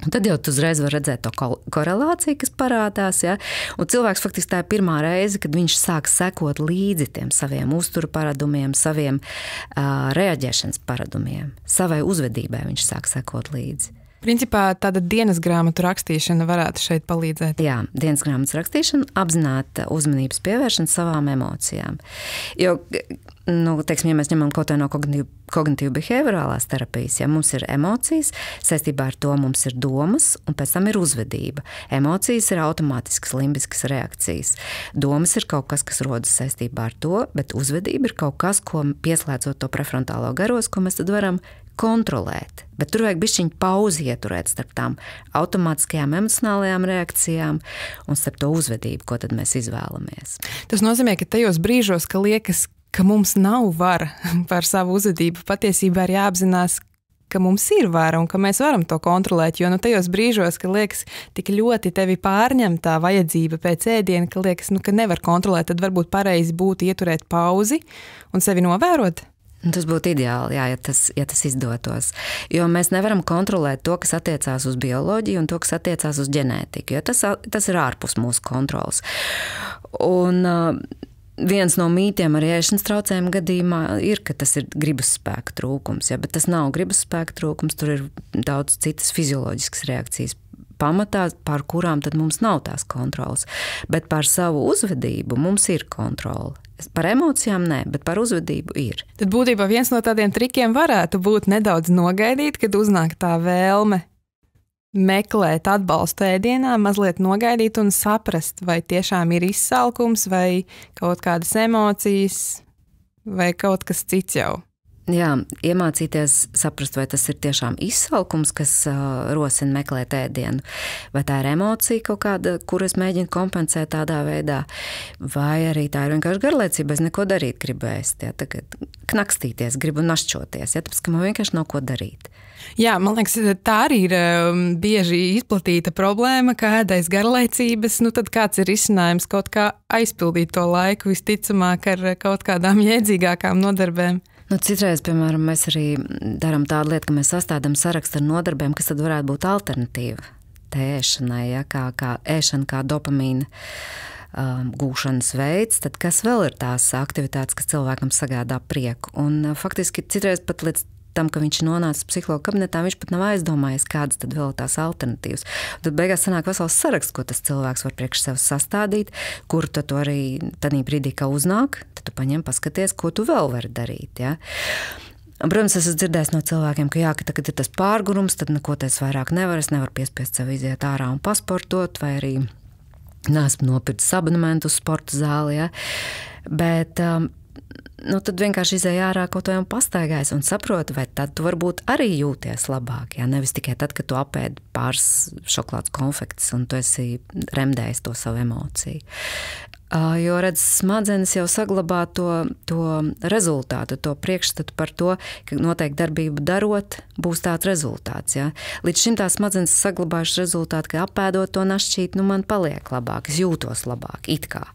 B: Un tad jau tu uzreiz var redzēt to korelāciju, kas parādās. Ja? Un cilvēks faktiski tā ir pirmā reize, kad viņš sāk sekot līdzi tiem saviem uzturu paradumiem, saviem reaģēšanas paradumiem, savai uzvedībai viņš sāk sekot līdzi.
A: Principā tāda dienas grāmatu rakstīšana varētu šeit palīdzēt.
B: Jā, dienas grāmatas rakstīšana, apzināta uzmanības pievēršana savām emocijām. Jo, teiksim, ja mēs ņemam kaut vai no kognitīvu-behaviorālās terapijas, ja mums ir emocijas, saistībā ar to mums ir domas, un pēc tam ir uzvedība. Emocijas ir automātiskas limbiskas reakcijas. Domas ir kaut kas, kas rodas saistībā ar to, bet uzvedība ir kaut kas, ko pieslēdzot to prefrontālo garos, ko mēs tad varam kontrolēt. Bet tur vajag bišķiņu pauzi ieturēt starp tām automātiskajām emocionālajām reakcijām un starp to uzvedību, ko tad mēs izvēlamies.
A: Tas nozīmē, ka tajos brīžos, ka liekas, ka mums nav vara par savu uzvedību, patiesībā ir jāapzinās, ka mums ir vara un ka mēs varam to kontrolēt, jo tajos brīžos, ka liekas tik ļoti tevi pārņem tā vajadzība pēc ēdiena, ka liekas, ka nevar kontrolēt, tad varbūt pareizi būtu ieturēt pauzi un sevi novērot.
B: Tas būtu ideāli, jā, ja tas izdotos. Jo mēs nevaram kontrolēt to, kas attiecās uz bioloģiju un to, kas attiecās uz ģenētiku, jo tas ir ārpus mūsu kontrolas. Un viens no mītiem arī ēšanas traucējumu gadījumā ir, ka tas ir gribas spēka trūkums, ja, bet tas nav gribas spēka trūkums, tur ir daudz citas fizioloģiskas reakcijas pamatā, par kurām tad mums nav tās kontrolas. Bet par savu uzvedību mums ir kontrola. Par emocijām nē, bet par uzvedību ir.
A: Tad būtībā viens no tādiem trikiem varētu būt nedaudz nogaidīt, kad uznāk tā vēlme meklēt atbalstu ēdienā, mazliet nogaidīt un saprast, vai tiešām ir izsalkums, vai kaut kādas emocijas, vai kaut kas cits jau.
B: Jā, iemācīties saprast, vai tas ir tiešām izsalkums, kas rosina meklēt ēdienu, vai tā ir emocija kaut kāda, kuru es mēģinu kompensēt tādā veidā, vai arī tā ir vienkārši garlaicība, es neko darīt gribu ēst, ja, tagad knakstīties, gribu našķoties, ja, tāpēc, ka man vienkārši nav ko darīt.
A: Jā, man liekas, tā arī ir bieži izplatīta problēma, ka ēdais garlaicības, tad kāds ir risinājums kaut kā aizpildīt to laiku, visticamāk ar kaut kādām jēdzīgākām nodarbēm.
B: Citreiz, piemēram, mēs arī darām tādu lietu, ka mēs sastādām sarakstu ar nodarbēm, kas tad varētu būt alternatīva tai ēšanai, ja, kā ēšana, kā dopamīna gūšanas veids, tad kas vēl ir tās aktivitātes, kas cilvēkam sagādā prieku. Un faktiski citreiz pat līdz tam, ka viņš nonāca psihologa kabinetā, viņš pat nav aizdomājies, kādas tad vēl tās alternatīvas. Tad beigās sanāk vesels saraksts, ko tas cilvēks var priekš sev sastādīt, kur tu arī tādā brīdī, kā uznāk, tad tu paņem paskaties, ko tu vēl vari darīt. Ja? Protams, es esmu dzirdējis no cilvēkiem, ka jā, ka tagad ir tas pārgurums, tad neko es vairāk nevaru, es nevaru piespiest sev iziet ārā un pasportot, vai arī neesmu nopircis abonementu uz sporta zāli. Ja? Bet tad vienkārši izēj ārā kaut vai un pastaigājas un saproti, vai tad tu varbūt arī jūties labāk. Ja? Nevis tikai tad, kad tu apēdi pāris šokolādes konfektes un tu esi remdējis to savu emociju. Jo, redz, smadzenes jau saglabā to rezultātu, to priekšstatu par to, ka noteikti darbību darot, būs tāds rezultāts. Ja? Līdz šim tās smadzenes saglabājušas rezultātu, ka apēdot to našķīt, man paliek labāk, es jūtos labāk, it kā.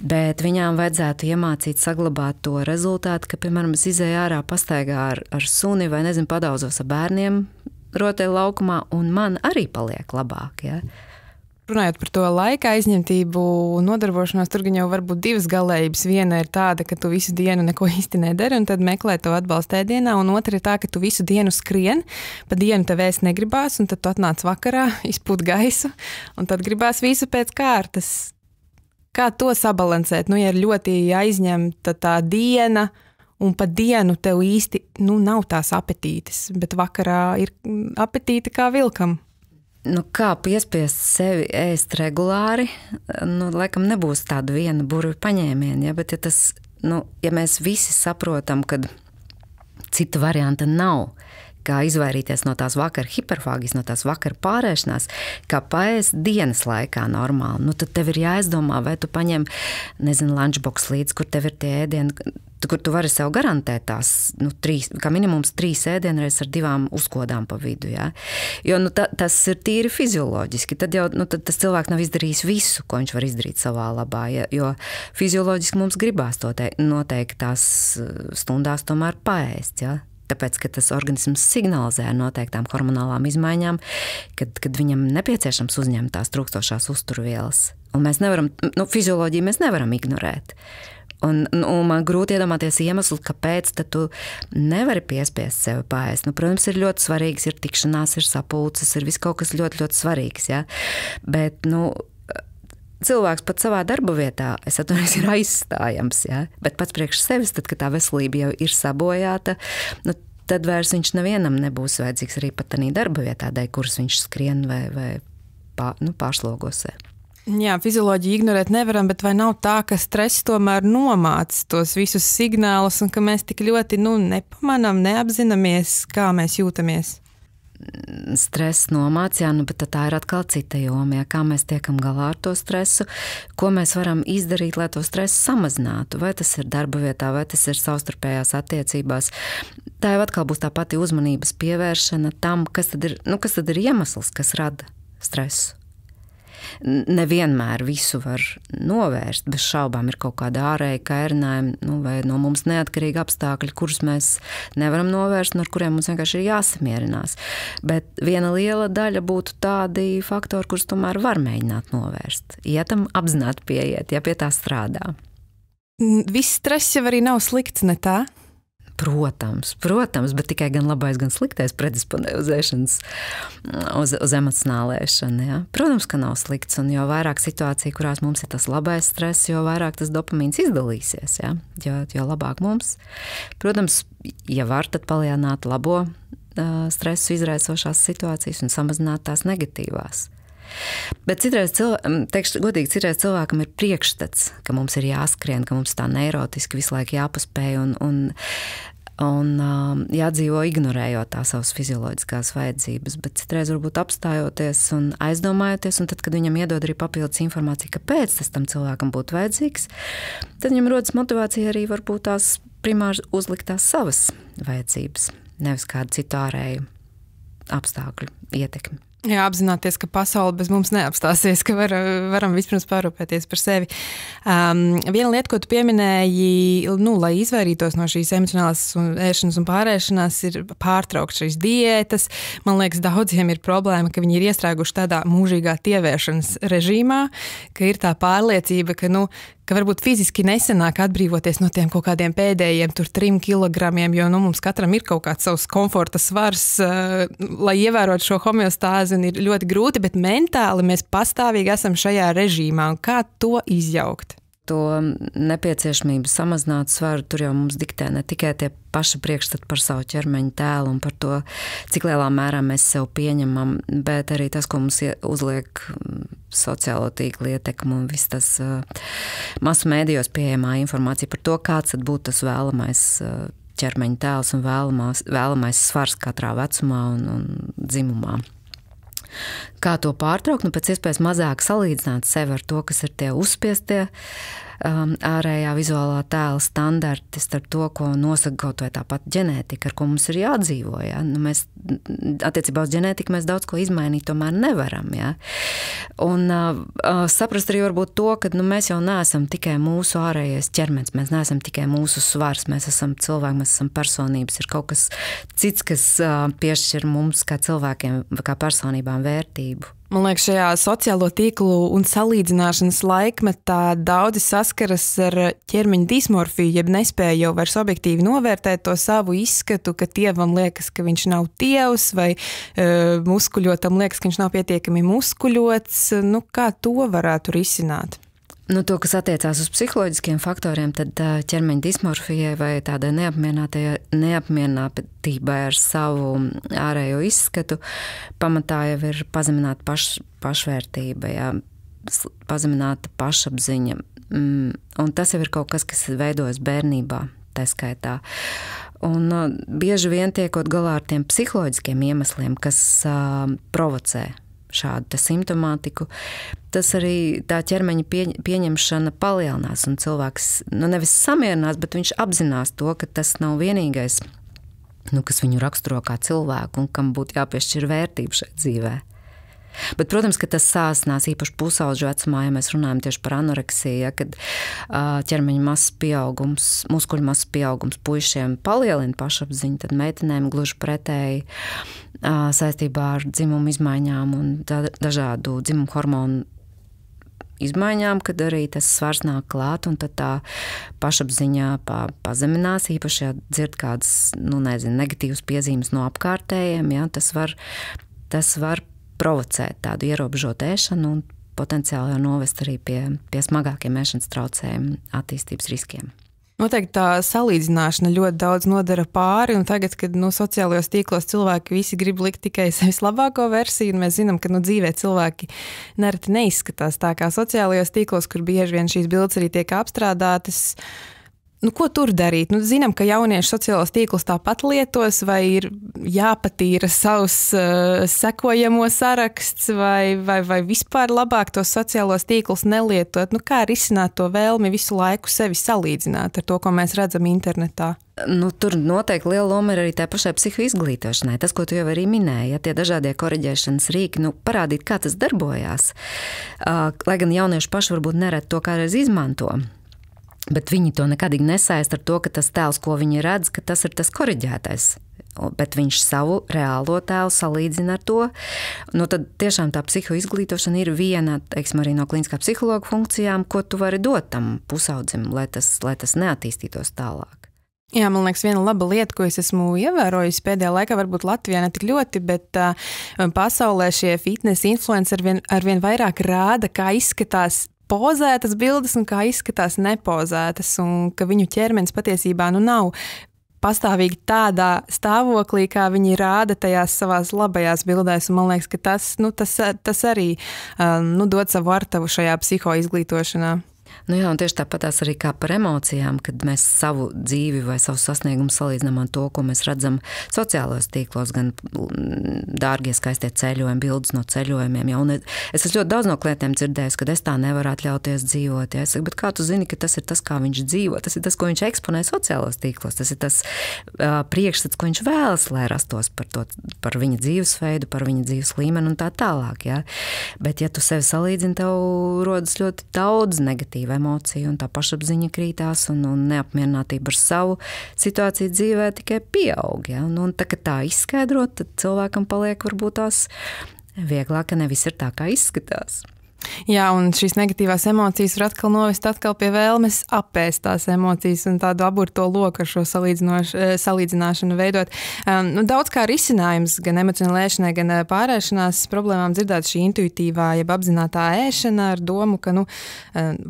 B: Bet viņām vajadzētu iemācīt saglabāt to rezultātu, ka, piemēram, es izēju ārā pastaigā ar suni vai, nezinu, padauzos ar bērniem rotaļu laukumā, un man arī paliek labāk, ja?
A: Runājot par to laika aizņemtību, nodarbošanos, tur gan jau var būt divas galējības. Viena ir tāda, ka tu visu dienu neko īsti nedari, un tad meklē to atbalstu ēdienā, un otra ir tā, ka tu visu dienu skrien, pa dienu tev ēst negribās, un tad tu atnāc vakarā, izpūt gaisu, un tad gribās visu pēc kārtas. Kā to sabalansēt? Nu, ja ir ļoti aizņemta tā diena, un pa dienu tev īsti nav tās apetītes, bet vakarā ir apetīte kā vilkam.
B: Kā piespiest sevi ēst regulāri, laikam nebūs tāda viena burvju paņēmiena, ja, bet ja mēs visi saprotam, ka cita varianta nav, kā izvairīties no tās vakara hiperfāgijas, no tās vakara pārēšanās, kā paēst dienas laikā normāli, tad tev ir jāizdomā, vai tu paņem, lunchbox līdzi, kur tev ir tie ēdieni, kur tu vari sev garantēt tās, kā minimums 3 ēdienreizes ar 2 uzkodām pa vidu, ja? Jo, tas ir tīri fizioloģiski, tad jau, tad tas cilvēks nav izdarījis visu, ko viņš var izdarīt savā labā, ja? Jo fizioloģiski mums gribās to noteikti tās stundās tomēr paēst, ja? Tāpēc, ka tas organisms signalizē ar noteiktām hormonālām izmaiņām, kad viņam nepieciešams uzņemt tās trūkstošās uzturvielas. Un mēs nevaram, fizioloģiju mēs nevaram ignorēt. Un man grūti iedomāties iemeslu, kāpēc tad tu nevari piespiest sevi paēst. Protams, ir ļoti svarīgs, ir tikšanās, ir sapulces, ir viss kaut kas ļoti, ļoti svarīgs, ja? Bet, cilvēks pat savā darba vietā, es atvainojos, ir aizstājams, ja? Bet pats priekš sevis, tad, kad tā veselība jau ir sabojāta, tad vairs viņš nevienam nebūs vajadzīgs arī pat tādā darba vietā, dēļ kuras viņš skrien vai pārslogo sevi.
A: Jā, fizioloģiju ignorēt nevaram, bet vai nav tā, ka stress tomēr nomāc tos visus signālus un ka mēs tik ļoti nepamanām, neapzināmies, kā mēs jūtamies?
B: Stress nomāc, jā, bet tā ir atkal cita joma, kā mēs tiekam galā ar to stresu, ko mēs varam izdarīt, lai to stresu samazinātu, vai tas ir darba vietā, vai tas ir savstarpējās attiecībās. Tā jau atkal būs tā pati uzmanības pievēršana tam, kas tad ir iemesls, kas rada stresu. Nevienmēr visu var novērst, bez šaubām ir kaut kāda ārēja kairinājuma, vai no mums neatkarīga apstākļi, kurus mēs nevaram novērst, un ar kuriem mums vienkārši ir jāsamierinās. Bet viena liela daļa būtu tādi faktori, kurus tomēr var mēģināt novērst. Ja tam apzināti pieiet, ja pie tā strādā.
A: Viss stress jau arī nav slikts, ne tā?
B: Protams, bet tikai gan labais, gan sliktais predisponē uz emocionālu ēšanu. Ja? Protams, ka nav slikts, un jo vairāk situācija, kurās mums ir tas labais stress, jo vairāk tas dopamīns izdalīsies, ja? jo labāk mums. Protams, ja var, tad palielināt labo stresu izraisošās situācijas un samazināt tās negatīvās. Bet citreiz cilvēkam ir priekšstats, ka mums ir jāskrien, ka mums tā neirotiski visu laiku jāpaspēj un jādzīvo ignorējot tās savas fizioloģiskās vajadzības, bet citreiz varbūt apstājoties un aizdomājoties, un tad, kad viņam iedod arī papildus informāciju, kāpēc tas tam cilvēkam būtu vajadzīgs, tad viņam rodas motivācija arī varbūt tās primāri uzlikt tās savas vajadzības, nevis kādu citu ārēju apstākļu ietekmi.
A: Jā, apzināties, ka pasaule bez mums neapstāsies, ka varam vispirms parūpēties par sevi. Viena lieta, ko tu pieminēji, lai izvairītos no šīs emocionālās ēšanas un pārēšanās, ir pārtraukt šīs diētas. Man liekas, daudziem ir problēma, ka viņi ir iestrēguši tādā mūžīgā tievēršanas režīmā, ka ir tā pārliecība, ka varbūt fiziski nesenāk atbrīvoties no tiem kaut kādiem pēdējiem 3 kilogramiem, jo mums katram ir kaut kāds savs komforta svars, lai ievērotu šo homeostāzi, un ir ļoti grūti, bet mentāli mēs pastāvīgi esam šajā režīmā. Un kā to izjaukt?
B: To nepieciešamību samazināt svaru, tur jau mums diktē ne tikai tie paši priekšstati par savu ķermeņa tēlu un par to, cik lielā mērā mēs sev pieņemam, bet arī tas, ko mums uzliek sociālo tīklu ietekmi un viss tas masu mēdījos pieejamā informācija par to, kāds tad būtu tas vēlamais ķermeņa tēls un vēlamais svars katrā vecumā un dzimumā. Kā to pārtraukt? Pēc iespējas mazāk salīdzināt sevi ar to, kas ir tie uzspiestie ārējā vizuālā tēla standarti starp to, ko nosaka kaut vai tāpat ģenētika, ar ko mums ir jādzīvo. Ja? Nu, mēs attiecībā uz ģenētiku mēs daudz ko izmainīt tomēr nevaram. Ja? Un saprast arī varbūt to, ka mēs jau neesam tikai mūsu ārējais ķermenis, mēs neesam tikai mūsu svars, mēs esam cilvēki, mēs esam personības, ir kaut kas cits, kas piešķir mums kā cilvēkiem, kā personībām vērtību.
A: Man liekas, šajā sociālo tīklu un salīdzināšanas laikmetā daudzi saskaras ar ķermeņa dismorfiju, jeb nespēja jau vairs objektīvi novērtēt to savu izskatu, ka tievam liekas, ka viņš nav tievs, vai muskuļotam liekas, ka viņš nav pietiekami muskuļots. Nu, kā to varētu risināt?
B: Nu, to, kas attiecās uz psiholoģiskiem faktoriem, tad ķermeņa dismorfijai vai tādai neapmierinātībai ar savu ārējo izskatu pamatā jau ir pazemināta pašvērtība, jā, pazemināta pašapziņa. Un tas jau ir kaut kas, kas veidojas bērnībā, tā skaitā. Un bieži vien tiekot galā ar tiem psiholoģiskiem iemesliem, kas provocē šādu simptomātiku, tas arī tā ķermeņa pieņemšana palielinās, un cilvēks nevis samierinās, bet viņš apzinās to, ka tas nav vienīgais, kas viņu raksturo kā cilvēku un kam būtu jāpiešķir vērtību šai dzīvē. Bet, protams, ka tas sāsinās īpaši pusauģu vecumā, ja mēs runājam tieši par anoreksiju, ja, kad ķermeņa masas pieaugums, muskuļu masas pieaugums puišiem palielina pašapziņu, tad meitenēm gluži pretēji saistībā ar dzimumu izmaiņām un dažādu dzimumu hormonu izmaiņām, kad arī tas svars nāk klāt, un tad tā pašapziņā pazeminās, īpaši, ja dzird kādas, negatīvas piezīmes no apkārtējiem, ja, tas var provocēt tādu ierobežotu ēšanu un potenciāli jau novest arī pie smagākiem ēšanas traucējumu attīstības riskiem.
A: Noteikti tā salīdzināšana ļoti daudz nodara pāri, un tagad, kad sociālajos tīklos cilvēki visi grib likt tikai sevis labāko versiju, un mēs zinām, ka dzīvē cilvēki nereti neizskatās tā kā sociālajos tīklos, kur bieži vien šīs bildes arī tiek apstrādātas. Ko tur darīt? Zinām, ka jaunieši sociālos tīklus tāpat lietos, vai ir jāpatīra savs sekojamo saraksts, vai vispār labāk tos sociālos tīklus nelietot? Kā risināt to vēlmi visu laiku sevi salīdzināt ar to, ko mēs redzam internetā?
B: Tur noteikti liela loma ir arī tā pašai psihoizglītošanai. Tas, ko tu jau arī minēji, ja tie dažādie koriģēšanas rīki, parādīt, kā tas darbojās. Lai gan jaunieši paši varbūt nereti to kādreiz izmanto. Bet viņi to nekādīgi nesaist ar to, ka tas tēls, ko viņi redz, ka tas ir tas koriģētais. Bet viņš savu reālo tēlu salīdzina ar to. Tad tiešām tā psihoizglītošana ir viena, teiksim, arī no klīniskā psihologa funkcijām, ko tu vari dot tam pusaudzim, lai tas neattīstītos tālāk.
A: Jā, man liekas, viena laba lieta, ko es esmu ievērojusi pēdējā laikā, varbūt Latvijā ne tik ļoti, bet pasaulē šie fitness influenceri arvien vairāk rāda, kā izskatās pozētas bildes un kā izskatās nepozētas, un ka viņu ķermenis patiesībā nav pastāvīgi tādā stāvoklī, kā viņi rāda tajās savās labajās bildēs, un man liekas, ka tas arī dod savu artavu šajā psihoizglītošanā.
B: Jā, un tieši tāpatās arī kā par emocijām, kad mēs savu dzīvi vai savu sasniegumu salīdzinām ar to, ko mēs redzam sociālajos tīklos, gan dārgie skaistie ceļojumi, bildes no ceļojumiem. Ja? Un es ļoti daudz no klientiem dzirdēju, ka es tā nevaru atļauties dzīvot. Ja? Es saku, bet kā tu zini, ka tas ir tas, kā viņš dzīvo? Tas ir tas, ko viņš eksponē sociālajos tīklos. Tas ir tas priekšstats, ko viņš vēlas, lai rastos par viņa dzīvesveidu, par viņa dzīves līmeni un tā tālāk. Ja? Bet ja tu sevi salīdzini, tev rodas ļoti daudz negatīva emociju, un tā pašapziņa krītās, un neapmierinātība ar savu situāciju dzīvē tikai pieaug. Ja? Un tā, kad tā izskaidrot, tad cilvēkam paliek varbūt tās vieglāk, ka nevis ir tā, kā izskatās.
A: Jā, un šīs negatīvās emocijas var atkal novest pie vēlmes apēst tās emocijas un tādu aburto loku ar šo salīdzināšanu veidot. Daudz kā risinājums gan emocionālai ēšanai, gan pārēšanās problēmām dzirdēt šī intuitīvā, jeb apzinātā ēšana ar domu, ka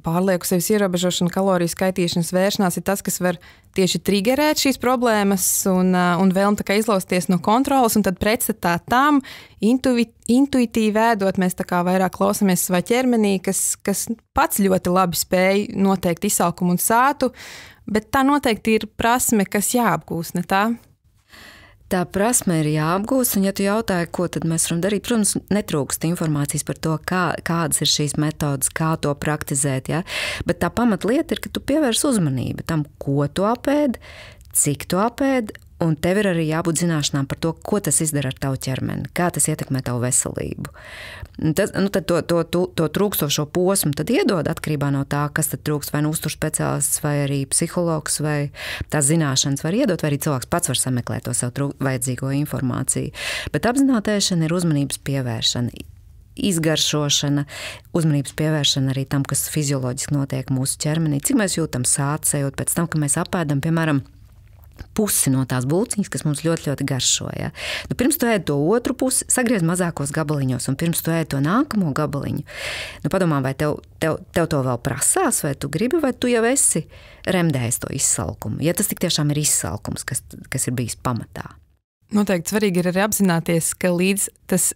A: pārlieku sevis ierobežošana, kaloriju skaitīšanas vēršanās ir tas, kas var tieši triggerēt šīs problēmas un vēlme tā kā izlausties no kontrolas, un tad pretstatā tam intuitīvi ēdot, mēs tā kā vairāk klausamies savā ķermenī, kas pats ļoti labi spēj noteikt izsalkumu un sātu, bet tā noteikti ir prasme, kas jāapgūst, ne tā?
B: Tā prasme ir jāapgūst, un ja tu jautāji, ko tad mēs varam darīt, protams, netrūkst informācijas par to, kādas ir šīs metodas, kā to praktizēt, ja? Bet tā pamatlieta ir, ka tu pievērsi uzmanību tam, ko tu apēdi, cik tu apēdi, un tev ir arī jābūt zināšanām par to, ko tas izdara ar tavu ķermeni, kā tas ietekmē tavu veselību. Tad to trūkstošo posmu tad iedod atkarībā no tā, kas tad trūkst, vai nu uzturu speciālists, vai arī psihologs, vai tās zināšanas var iedot, vai arī cilvēks pats var sameklēt to savu vajadzīgo informāciju. Bet apzinātēšana ir uzmanības pievēršana, izgaršošana, uzmanības pievēršana arī tam, kas fizioloģiski notiek mūsu ķermenī, cik mēs jūtam sācējot pēc tam, ka mēs apēdam, piemēram, pusi no tās bulciņas, kas mums ļoti, ļoti garšo. Ja? Pirms tu ēd to otru pusi, sagriez mazākos gabaliņos, un pirms tu ēd to nākamo gabaliņu, padomā, vai tev to vēl prasās, vai tu gribi, vai tu jau esi remdējis to izsalkumu. Ja tas tik tiešām ir izsalkums, kas ir bijis pamatā.
A: Noteikti svarīgi ir arī apzināties, ka līdz tas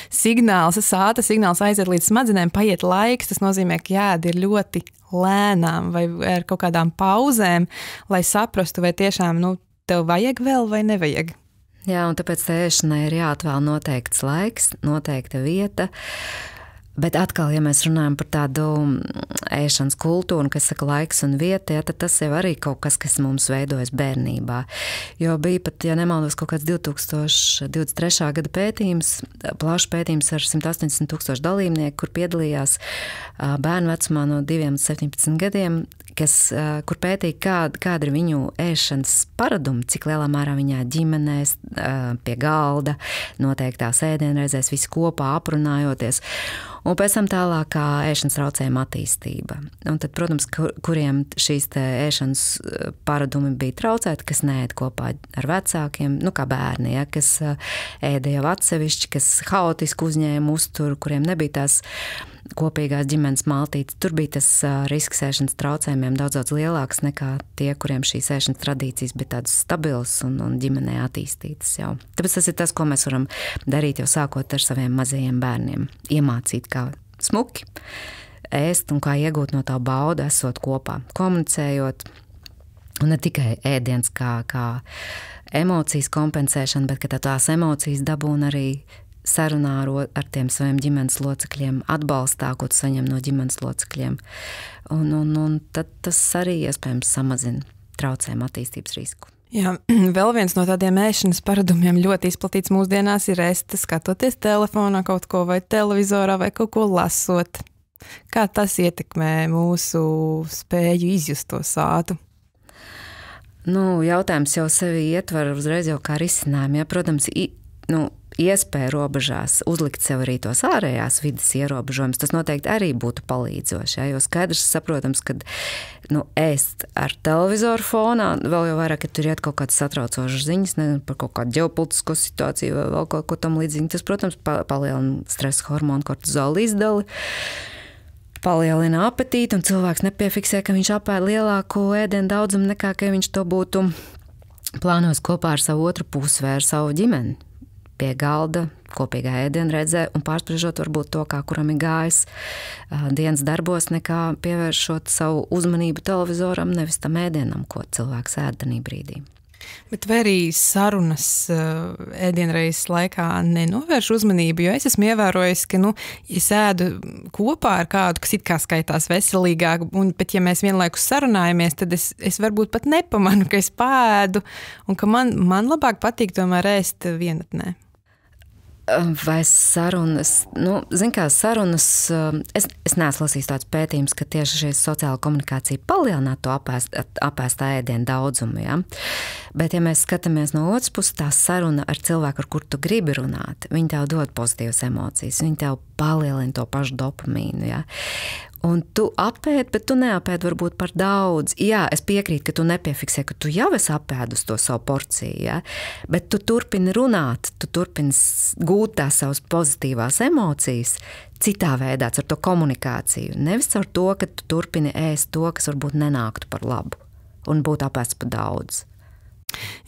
A: signāls, sāta signāls aiziet līdz smadzenēm, paiet laiks, tas nozīmē, ka jāēd ir ļoti lēnām vai ar kaut kādām pauzēm, lai saprastu, vai tiešām tev vajag vēl vai nevajag.
B: Jā, un tāpēc tā ēšanai ir jāatvēl noteikts laiks, noteikta vieta. Bet atkal, ja mēs runājam par tādu ēšanas kultūru, kas saka laiks un vieta, ja, tad tas jau arī kaut kas mums veidojas bērnībā. Jo bija pat, ja nemaldos, kaut kāds 2023. gada pētījums, plašs pētījums ar 180,000 dalībnieku, kur piedalījās bērnu vecumā no 2 līdz 17 gadiem, kur pētīja, kāda ir viņu ēšanas paradumi, cik lielā mērā viņā ģimenēs, pie galda, noteiktās ēdienreizēs, visi kopā aprunājoties. Un pēc tam tālākā ēšanas traucējuma attīstība. Un tad, protams, kuriem šīs ēšanas paradumi bija traucēti, kas neēd kopā ar vecākiem, kā bērni, ja, kas ēda jau atsevišķi, kas haotiski uzņēma uzturu, kuriem nebija tās kopīgās ģimenes maltītes. Tur bija tas risks ēšanas traucējumiem daudz lielāks nekā tie, kuriem šīs ēšanas tradīcijas bija tādas stabilas un ģimenē attīstītas jau. Tāpēc tas ir tas, ko mēs varam darīt jau sākot ar saviem mazajiem bērniem. Iemācīt, kā smuki ēst un kā iegūt no tā baudu, esot kopā, komunicējot. Un ne tikai ēdiens kā emocijas kompensēšana, bet ka tās emocijas dabūna arī sarunā ar tiem saviem ģimenes locekļiem, atbalstā, ko tu saņem no ģimenes locekļiem. Un tad tas arī iespējams samazina traucējumu attīstības risku.
A: Jā, vēl viens no tādiem ēšanas paradumiem ļoti izplatīts mūsdienās ir ēst, skatoties telefonā kaut ko vai televizorā vai kaut ko lasot. Kā tas ietekmē mūsu spēju izjust to sātu?
B: Jautājums jau sevi ietver uzreiz jau kā risinājumu. Ja, protams, iespēja robežās uzlikt sev arī tos ārējās vidas ierobežojumus, tas noteikti arī būtu palīdzoši. Ja, jo skaidrs, saprotams, ka ēst ar televizoru fonā, vēl jau vairāk, ka tur iet kaut kādas satraucošas ziņas, nezinu, par kaut kādu ģeopolitisko situāciju vai vēl kaut ko tam līdzīgi. Tas, protams, palielina stresa hormonu kortizola izdali, palielina apetīti, un cilvēks nepiefiksē, ka viņš apēd lielāku ēdienu daudzumu nekā, ka viņš to būtu plānojis kopā ar savu otru pusi vai ar savu ģimeni. Pie galda, kopīgā ēdienreizē un pārspriežot varbūt to, kā kuram ir gājis dienas darbos, nekā pievēršot savu uzmanību televizoram, nevis tam ēdienam, ko cilvēks ēd tajā brīdī.
A: Bet vai arī sarunas ēdienreizes laikā nenovērš uzmanību, jo es esmu ievērojis, ka, ja sēdu kopā ar kādu, kas it kā skaitās veselīgāk, bet ja mēs vienlaikus sarunājamies, tad es varbūt pat nepamanu, ka es pāēdu un ka man labāk patīk tomēr ēst vienatnē.
B: Vai sarunas, sarunas, es neesmu lasījis tāds pētījums, ka tieši šī sociāla komunikācija palielinātu to apēstā ēdienu daudzumu, ja? Bet, ja mēs skatāmies no otras puses, tā saruna ar cilvēku, ar kur tu gribi runāt, viņi tev dod pozitīvas emocijas, viņi tev palielina to pašu dopamīnu, ja? Un tu apēd, bet tu neapēd varbūt par daudz. Jā, es piekrītu, ka tu nepiefiksē, ka tu jau esi apēdus to savu porciju, ja? Bet tu turpini runāt, tu turpini gūt tās savas pozitīvās emocijas citā veidā, ar to komunikāciju. Nevis ar to, ka tu turpini ēst to, kas varbūt nenāktu par labu un būtu apēsts par daudz.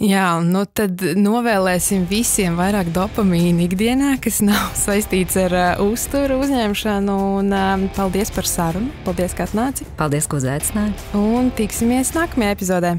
A: Jā, tad novēlēsim visiem vairāk dopamīna ikdienā, kas nav saistīts ar uzturu uzņemšanu. Un paldies par sarunu. Paldies, ka atnāci.
B: Paldies, ko uzaicināji.
A: Un tiksimies nākamajā epizodē.